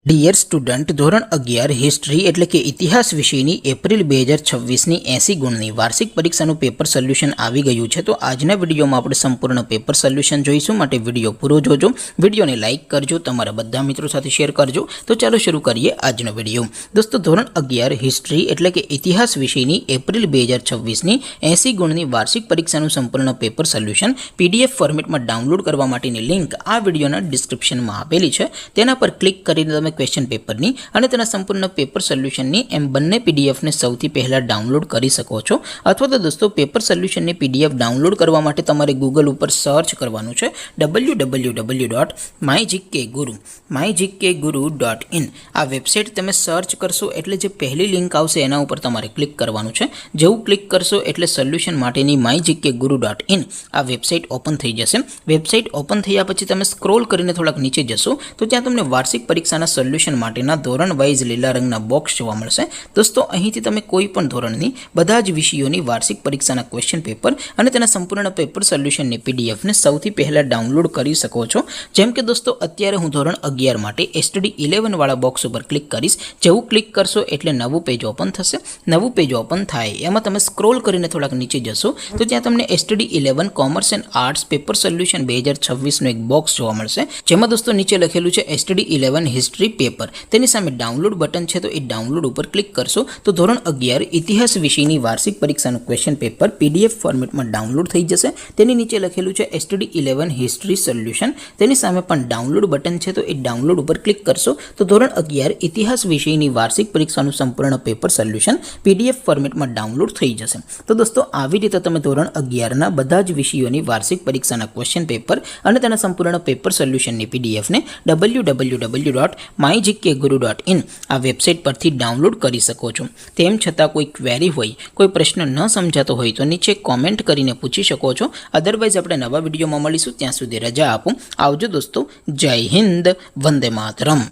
Dear student, ધોરણ 11 history એટલે કે ઇતિહાસ વિષયની એપ્રિલ 2026ની 80 ગુણની વાર્ષિક પરીક્ષાનું પેપર સોલ્યુશન આવી ગયું છે. તો આજના વિડીયોમાં આપણે સંપૂર્ણ પેપર સોલ્યુશન જોઈશું, માટે વિડીયો પૂરો જોજો. વિડીયોને લાઇક કરજો, તમારા બધા મિત્રો સાથે શેર કરજો. તો ચાલો શરૂ કરીએ આજનો વિડીયો. દોસ્તો, ધોરણ 11 હિસ્ટ્રી એટલે કે ઇતિહાસ વિષયની એપ્રિલ 2026ની 80 ગુણની વાર્ષિક પરીક્ષાનું સંપૂર્ણ પેપર સોલ્યુશન PDF ફોર્મેટમાં ડાઉનલોડ કરવા માટેની લિંક આ વિડીયોના ડિસ્ક્રિપ્શનમાં આપેલી છે. તેના પર ક્લિક કરીને તમે ક્વેશ્ચન પેપરની અને તેના સંપૂર્ણ પેપર સોલ્યુશનની એમ બંને પીડીએફને સૌથી પહેલાં ડાઉનલોડ કરી શકો છો. અથવા તો દોસ્તો, પેપર સોલ્યુશનની PDF ડાઉનલોડ કરવા માટે તમારે ગૂગલ ઉપર સર્ચ કરવાનું છે www.mygkguru.in. આ વેબસાઇટ તમે સર્ચ કરશો એટલે જે પહેલી લિંક આવશે એના ઉપર તમારે ક્લિક કરવાનું છે. જેવું ક્લિક કરશો એટલે સોલ્યુશન માટેની mygkguru.in આ વેબસાઇટ ઓપન થઈ જશે. વેબસાઇટ ઓપન થયા પછી તમે સ્ક્રોલ કરીને થોડાક નીચે જશો તો ત્યાં તમને વાર્ષિક પરીક્ષાના સોલ્યુશન માટેના ધોરણ વાઇઝ લીલા રંગના બોક્સ જોવા મળશે. દોસ્તો, અહીંથી તમે કોઈ પણ ધોરણની બધા જ વિષયોની વાર્ષિક પરીક્ષાના ક્વેશ્ચન પેપર અને તેના સંપૂર્ણ પેપર સોલ્યુશનની PDFને સૌથી પહેલાં ડાઉનલોડ કરી શકો છો. જેમ કે દોસ્તો, અત્યારે હું ધોરણ 11 માટે STD 11 વાળા બોક્સ ઉપર ક્લિક કરીશ. જેવું ક્લિક કરશો એટલે નવું પેજ ઓપન થશે. નવું પેજ ઓપન થાય એમાં તમે સ્ક્રોલ કરીને થોડાક નીચે જશો તો ત્યાં તમને STD 11 commerce and arts paper solution 2026નું એક બોક્સ જોવા મળશે. જેમાં દોસ્તો નીચે લખેલું છે STD 11 હિસ્ટ્રી પેપર. તેની સામે ડાઉનલોડ બટન છે, તો એ ડાઉનલોડ ઉપર ક્લિક કરશો તો ધોરણ 11 ઇતિહાસ વિષયની વાર્ષિક પરીક્ષાનું ક્વેશ્ચન પેપર PDF ફોર્મેટમાં ડાઉનલોડ થઈ જશે. તેની નીચે લખેલું છે STD 11 હિસ્ટ્રી સોલ્યુશન. તેની સામે પણ ડાઉનલોડ બટન છે, તો એ ડાઉનલોડ ઉપર ક્લિક કરશો તો ધોરણ 11 ઇતિહાસ વિષયની વાર્ષિક પરીક્ષાનું સંપૂર્ણ પેપર સોલ્યુશન PDF ફોર્મેટમાં ડાઉનલોડ થઈ જશે. તો દોસ્તો, આવી રીતે તમે ધોરણ 11ના બધા જ વિષયોની વાર્ષિક પરીક્ષાના ક્વેશ્ચન પેપર અને તેના સંપૂર્ણ પેપર સોલ્યુશનની PDFને www.mygkguru.in આ વેબસાઇટ પરથી ડાઉનલોડ કરી શકો છો. તેમ છતાં કોઈ ક્વેરી હોય, કોઈ પ્રશ્ન ન સમજાતો હોય તો નીચે કોમેન્ટ કરીને પૂછી શકો છો. અદરવાઇઝ આપણે નવા વિડીયોમાં મળીશું. ત્યાં સુધી રજા આપો. આવજો દોસ્તો. જય હિન્દ. વંદે માતરમ.